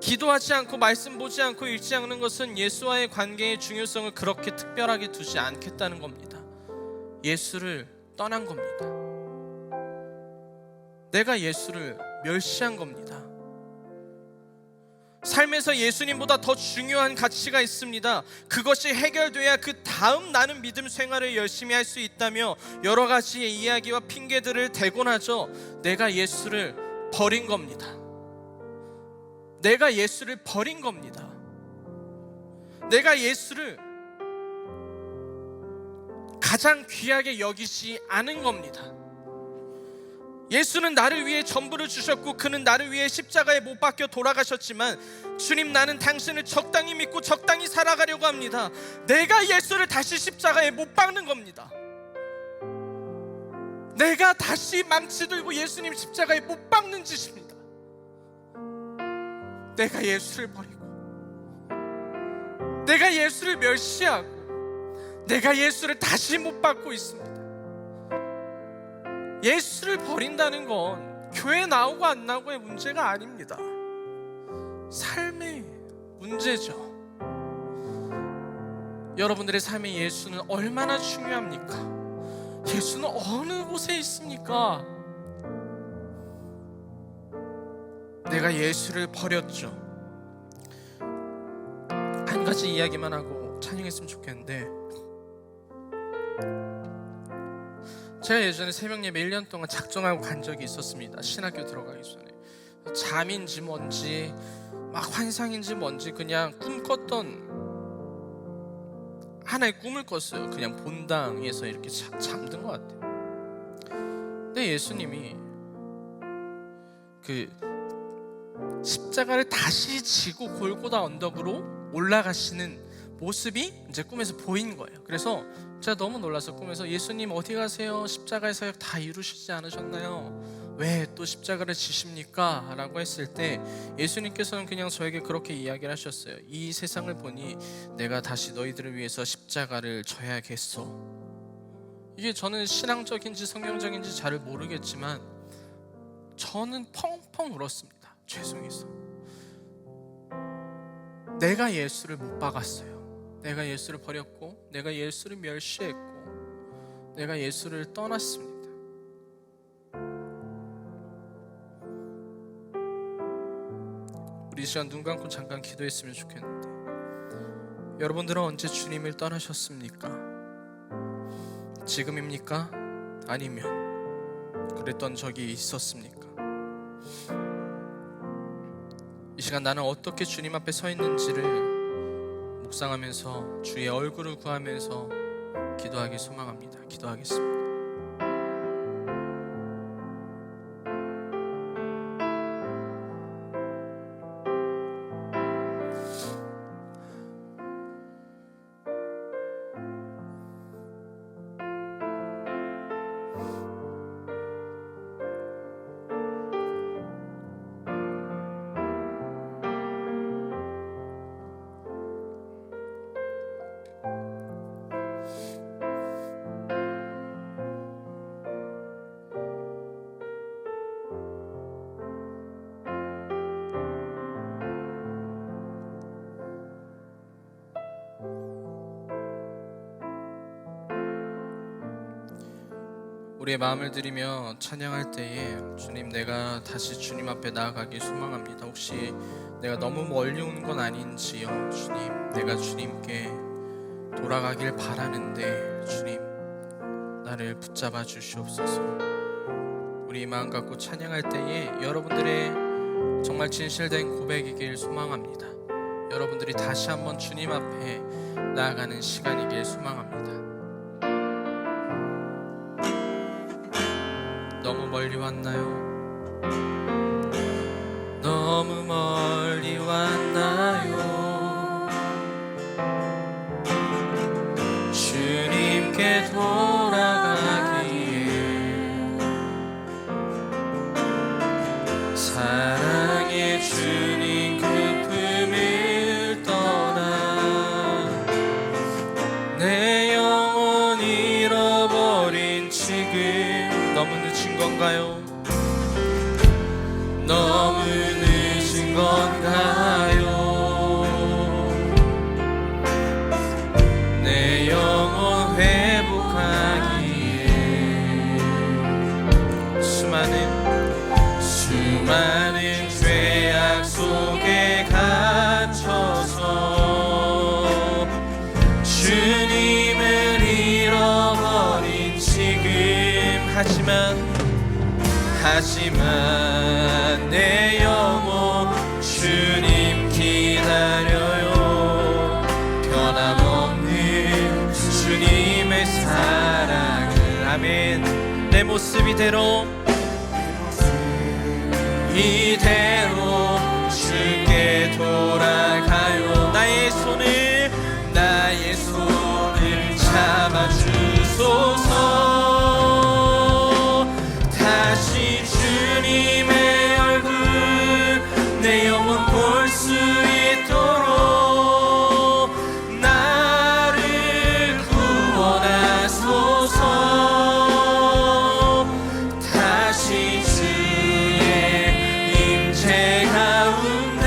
S1: 기도하지 않고 말씀 보지 않고 읽지 않는 것은 예수와의 관계의 중요성을 그렇게 특별하게 두지 않겠다는 겁니다. 예수를 떠난 겁니다. 내가 예수를 멸시한 겁니다. 삶에서 예수님보다 더 중요한 가치가 있습니다. 그것이 해결돼야 그 다음 나는 믿음 생활을 열심히 할 수 있다며 여러 가지의 이야기와 핑계들을 대곤 하죠. 내가 예수를 버린 겁니다. 내가 예수를 버린 겁니다. 내가 예수를 가장 귀하게 여기지 않은 겁니다. 예수는 나를 위해 전부를 주셨고 그는 나를 위해 십자가에 못 박혀 돌아가셨지만, 주님, 나는 당신을 적당히 믿고 적당히 살아가려고 합니다. 내가 예수를 다시 십자가에 못 박는 겁니다. 내가 다시 망치 들고 예수님 십자가에 못 박는 짓입니다. 내가 예수를 버리고, 내가 예수를 멸시하고, 내가 예수를 다시 못 박고 있습니다. 예수를 버린다는 건 교회 나오고 안 나오고의 문제가 아닙니다. 삶의 문제죠. 여러분들의 삶에 예수는 얼마나 중요합니까? 예수는 어느 곳에 있습니까? 내가 예수를 버렸죠. 한 가지 이야기만 하고 찬양했으면 좋겠는데, 제가 예전에 새벽 예배 1년 동안 작정하고 간 적이 있었습니다. 신학교 들어가기 전에. 잠인지 뭔지 막 환상인지 뭔지 그냥 꿈꿨던 하나의 꿈을 꿨어요. 그냥 본당에서 이렇게 잠든 것 같아요. 근데 예수님이 그 십자가를 다시 지고 골고다 언덕으로 올라가시는 모습이 이제 꿈에서 보인 거예요. 그래서 제가 너무 놀라서 꿈에서 예수님 어디 가세요? 십자가의 사역 다 이루시지 않으셨나요? 왜 또 십자가를 지십니까? 라고 했을 때 예수님께서는 그냥 저에게 그렇게 이야기를 하셨어요. 이 세상을 보니 내가 다시 너희들을 위해서 십자가를 져야겠어. 이게 저는 신앙적인지 성경적인지 잘 모르겠지만 저는 펑펑 울었습니다. 죄송해서. 내가 예수를 못 박았어요. 내가 예수를 버렸고 내가 예수를 멸시했고 내가 예수를 떠났습니다. 우리 이 시간 눈 감고 잠깐 기도했으면 좋겠는데, 여러분들은 언제 주님을 떠나셨습니까? 지금입니까? 아니면 그랬던 적이 있었습니까? 이 시간 나는 어떻게 주님 앞에 서 있는지를 묵상하면서 주의 얼굴을 구하면서 기도하기 소망합니다. 기도하겠습니다. 우리의 마음을 드리며 찬양할 때에 주님, 내가 다시 주님 앞에 나아가기 소망합니다. 혹시 내가 너무 멀리 온 건 아닌지요. 주님, 내가 주님께 돌아가길 바라는데 주님, 나를 붙잡아 주시옵소서. 우리 마음 갖고 찬양할 때에 여러분들의 정말 진실된 고백이길 소망합니다. 여러분들이 다시 한번 주님 앞에 나아가는 시간이길 소망합니다. 너무 멀리 왔나요? 너무 멀리 왔나요? 주님께 돌아가기에 사랑의 주님 그 품을 떠나 내 영혼 잃어버린 지금 너무 늦은 건가요? 너무 늦은 건가요? 내 영혼 회복하기에 수많은 죄악 속에 갇혀서 주님을 잃어버린 지금 하지만 내 영혼 주님 기다려요. 변함없는 주님의 사랑을 아멘. 내 모습 이대로 주께 돌아가요. 나의 손을 잡아주소서. 다시 주님의 얼굴 내 영혼 볼 수 있도록 나를 구원하소서. 다시 주의 임재 가운데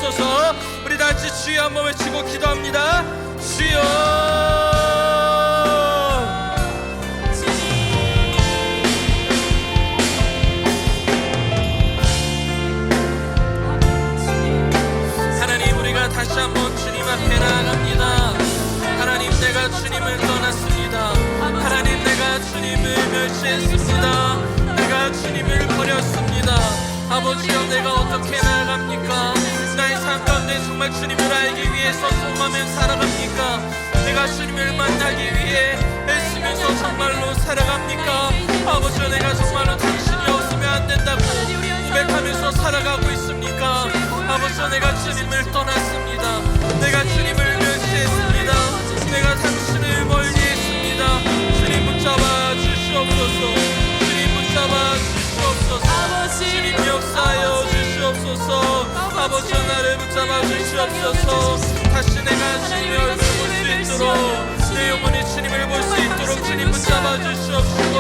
S1: 주시옵소서. 우리 다 같이 주여 한번 외치고 기도합니다. 주여. 다시 한번 주님 앞에 나아갑니다. 하나님, 내가 주님을 떠났습니다. 하나님, 내가 주님을 멸시했습니다. 내가 주님을 버렸습니다. 아버지여, 내가 어떻게 나아갑니까? 나의 삶 가운데 정말 주님을 알기 위해서 소망하며 살아갑니까? 내가 주님을 만나기 위해 애쓰면서 정말로 살아갑니까? 아버지여, 내가 정말로 당신이 없으면 안 된다고 고백하면서 살아가고 있습니까? 아버지여, 내가 주님을 떠났습니다. 내가 주님을 멸시했습니다. 내가 당신을 멀리했습니다. 주님 붙잡아 주시옵소서. 주님 붙잡아 주시옵소서. 주님 역사하여 주시옵소서. 아버지여, 나를 붙잡아 주시옵소서. 다시 내가 주님의 얼굴을 볼 수 있도록, 내 영혼이 주님을 볼 수 있도록 주님 붙잡아 주시옵소서.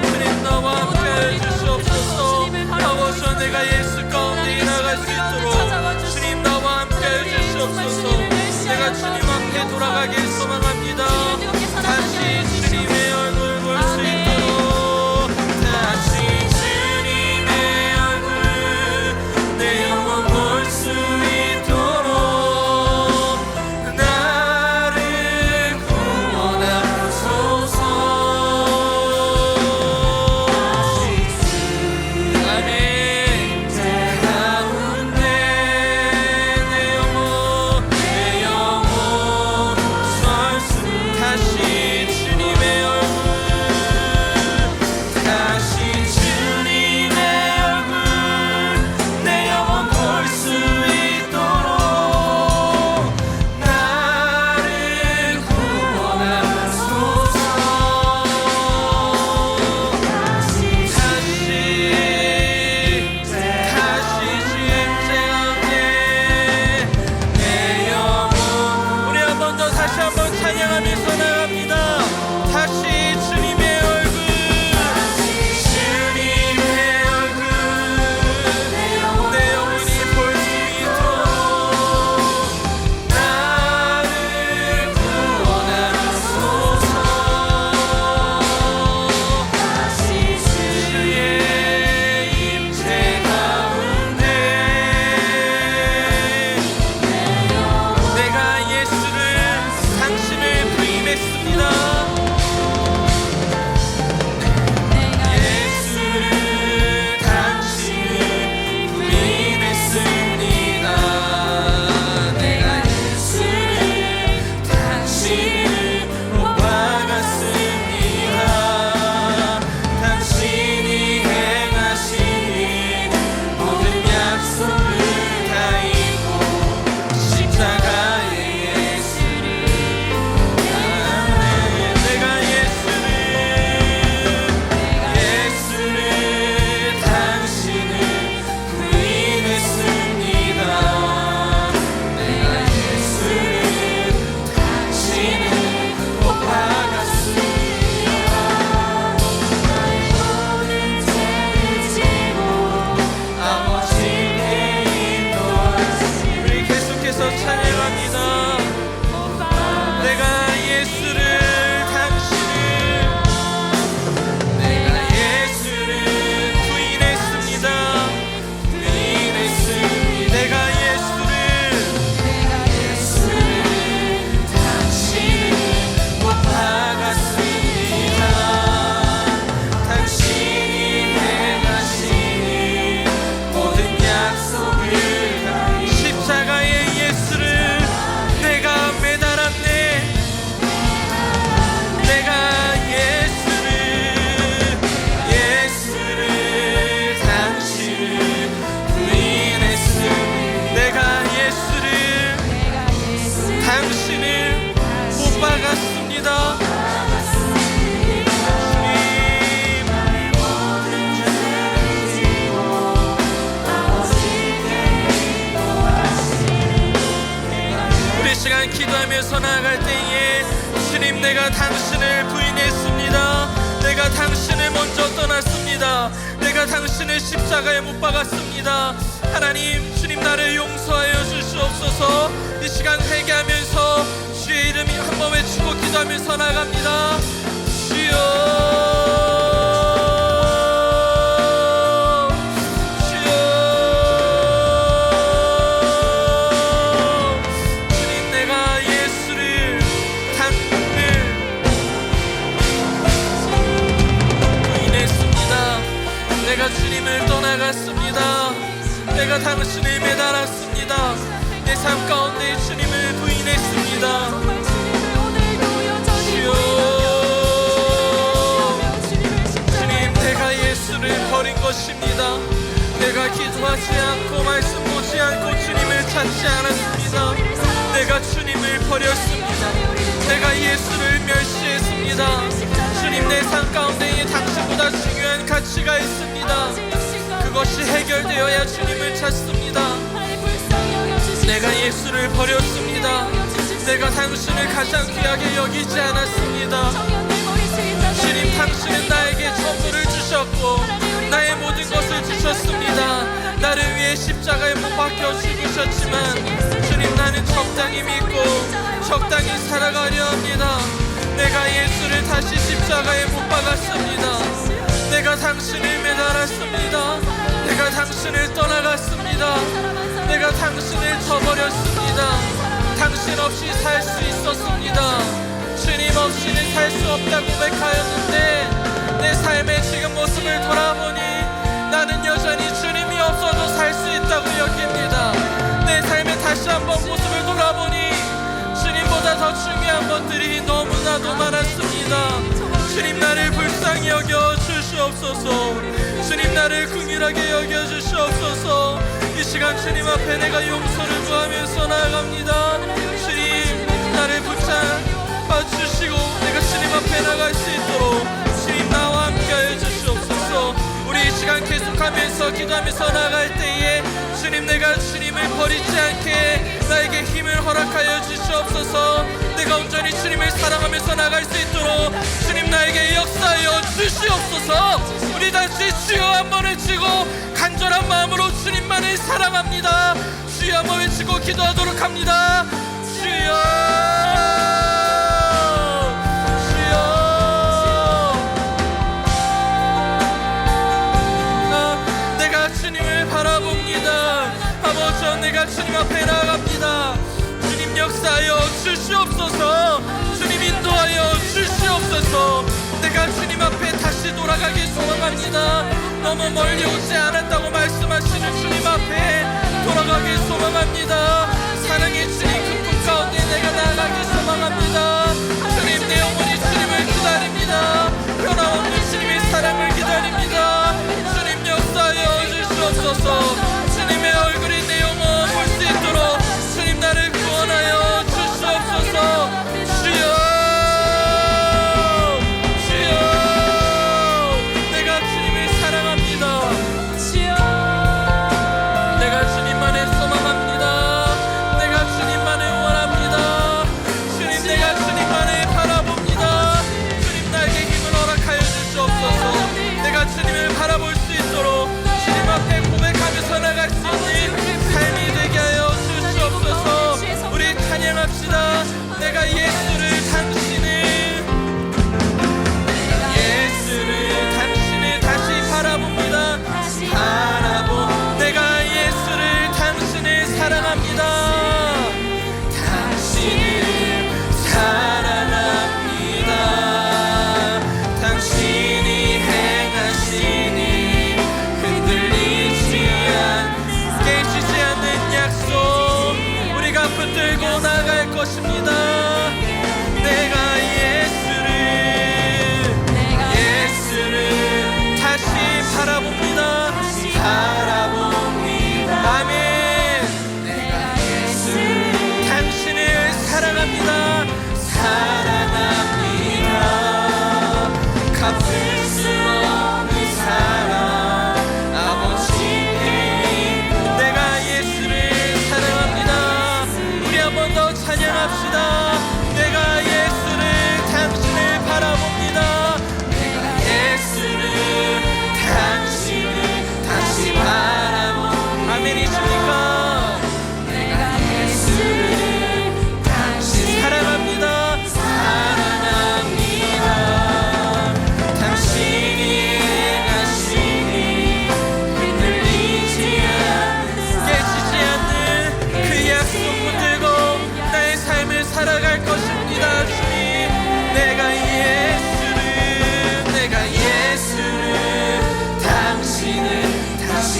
S1: 주님 나와 함께 주시옵소서. 아버지여, 내가 예수 가운데 나아갈 수 있도록 주님 나와 함께 해주시옵소서. 내가 주님 앞에 돌아가길 소망합니다. 다시 주님의 얼굴 볼 수 있도록, 다시 주님의 얼굴 내 영혼 볼 수 있도록 나를 구원하소서. 기도하면서 나아갈 때에 주님, 내가 당신을 부인했습니다. 내가 당신을 먼저 떠났습니다. 내가 내가 당신을 십자가에 못 박았습니다. 하나님, 주님 나를 용서하여 주시옵소서. 이 시간 회개하면서 주의 이름이 한번 외치고 기도하면서 나갑니다. 주여, 주님을 떠나갔습니다. 내가 당신을 매달았습니다. 내 삶 가운데 주님을 부인했습니다. 주여, 주님, 내가 예수를 버린 것입니다. 내가 기도하지 않고 말씀 보지 않고 주님을 찾지 않았습니다. 내가 주님을 버렸습니다. 내가 예수를 멸시했습니다. 주님, 내 삶 가운데 당신보다 중요한 가치가 있습니다. 그것이 해결되어야 주님을 찾습니다. 내가 예수를 버렸습니다. 내가 당신을 가장 귀하게 여기지 않았습니다. 주님, 당신은 나에게 전부를 주셨고 나의 모든 것을 주셨습니다. 나를 위해 십자가에 못 박혀 죽으셨지만 주님, 나는 적당히 믿고 적당히 살아가려 합니다. 내가 예수를 다시 십자가에 못 박았습니다. 내가 당신을 매달았습니다. 내가 당신을 떠나갔습니다. 내가 당신을 저버렸습니다. 당신 없이 살 수 있었습니다. 주님 없이는 살 수 없다고 고백하였는데 내 삶의 지금 모습을 돌아보니 나는 여전히 주님이 없어도 살 수 있다고 여깁니다. 내 삶의 다시 한번 모습을 돌아보니 주님보다 더 중요한 것들이 너무나도 많았습니다. 주님, 나를 불쌍히 여겨 주시옵소서. 주님, 나를 긍휼하게 여겨 주시옵소서. 이 시간 주님 앞에 내가 용서를 구하면서 나아갑니다. 주님, 나를 붙잡아 주시고 내가 주님 앞에 나갈 수 있도록 주님 나와 함께 하여 주시옵소서. 우리 이 시간 계속하면서 기도하면서 나갈 때에 주님, 내가 주님을 버리지 않게 나에게 힘을 허락하여 주시옵소서. 내가 온전히 주님을 사랑하면서 나갈 수 있도록 주님 나에게 역사하여 주시옵소서. 우리 다시 주여 한번 외치고 간절한 마음으로 주님만을 사랑합니다. 주여 한번 외치고 기도하도록 합니다. 주여, 내가 주님을 바라봅니다. 아버지, 내가 주님 앞에 나아갑니다. 주님 역사하여 주시옵소서. 주님 인도하여 주시옵소서. 내가 주님 앞에 다시 돌아가기 소망합니다. 너무 멀리 오지 않았다고 말씀하시는 주님 앞에 돌아가기 소망합니다. 사랑의 주님 큰 가운데 내가 나아가기 소망합니다. 주님, 내 영혼이 주님을 기다립니다. 변함없는 주님의 사랑을 기다립니다. 주님 역사하여 주시옵소서. 주님의 얼굴이 내 영혼 볼 수 있도록 주님 나를 구원하여 주시옵소서. 주여, 주여, 내가 주님을 사랑합니다. 주여,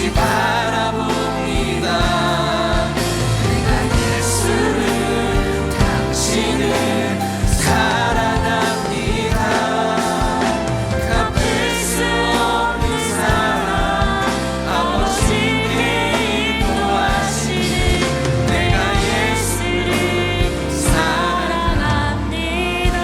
S1: 다시 바라봅니다. 내가 예수를, 당신을 사랑합니다. 갚을 수 없는 사랑, 아버지께 인도하시니 내가 예수를 사랑합니다.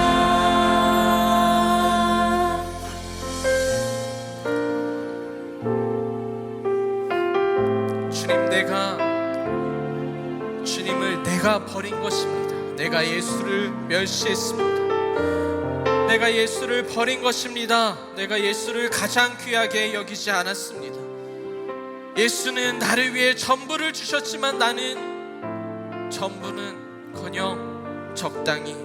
S1: 주님을 내가 버린 것입니다. 내가 예수를 멸시했습니다. 내가 예수를 버린 것입니다. 내가 예수를 가장 귀하게 여기지 않았습니다. 예수는 나를 위해 전부를 주셨지만 나는 전부는커녕 적당히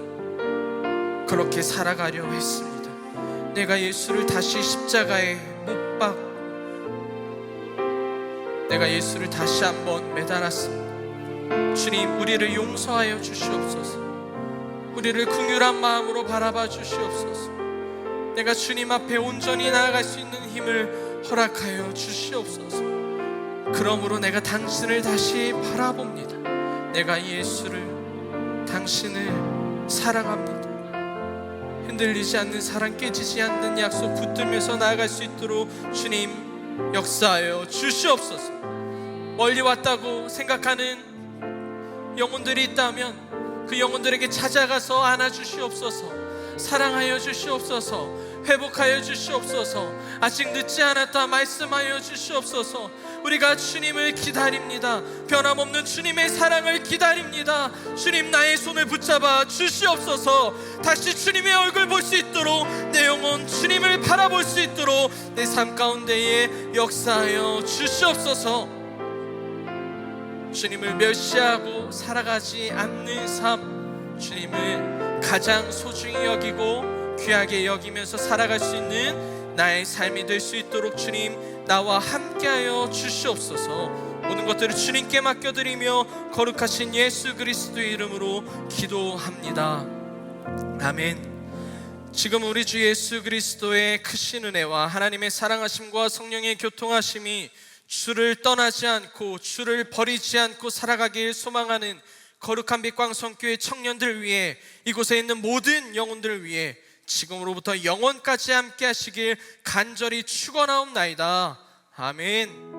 S1: 그렇게 살아가려 했습니다. 내가 예수를 다시 십자가에 못 박고 내가 예수를 다시 한번 매달았습니다. 주님, 우리를 용서하여 주시옵소서. 우리를 긍휼한 마음으로 바라봐 주시옵소서. 내가 주님 앞에 온전히 나아갈 수 있는 힘을 허락하여 주시옵소서. 그러므로 내가 당신을 다시 바라봅니다. 내가 예수를, 당신을 사랑합니다. 흔들리지 않는 사랑, 깨지지 않는 약속 붙들면서 나아갈 수 있도록 주님 역사하여 주시옵소서. 멀리 왔다고 생각하는 영혼들이 있다면 그 영혼들에게 찾아가서 안아주시옵소서. 사랑하여 주시옵소서. 회복하여 주시옵소서. 아직 늦지 않았다 말씀하여 주시옵소서. 우리가 주님을 기다립니다. 변함없는 주님의 사랑을 기다립니다. 주님, 나의 손을 붙잡아 주시옵소서. 다시 주님의 얼굴 볼 수 있도록, 내 영혼 주님을 바라볼 수 있도록 내 삶 가운데에 역사하여 주시옵소서. 주님을 멸시하고 살아가지 않는 삶, 주님을 가장 소중히 여기고 귀하게 여기면서 살아갈 수 있는 나의 삶이 될 수 있도록 주님, 나와 함께하여 주시옵소서. 모든 것들을 주님께 맡겨드리며 거룩하신 예수 그리스도의 이름으로 기도합니다. 아멘. 지금 우리 주 예수 그리스도의 크신 은혜와 하나님의 사랑하심과 성령의 교통하심이 주를 떠나지 않고 주를 버리지 않고 살아가길 소망하는 거룩한 빛광성교회 청년들 위해, 이곳에 있는 모든 영혼들을 위해 지금으로부터 영원까지 함께 하시길 간절히 축원하옵나이다. 아멘.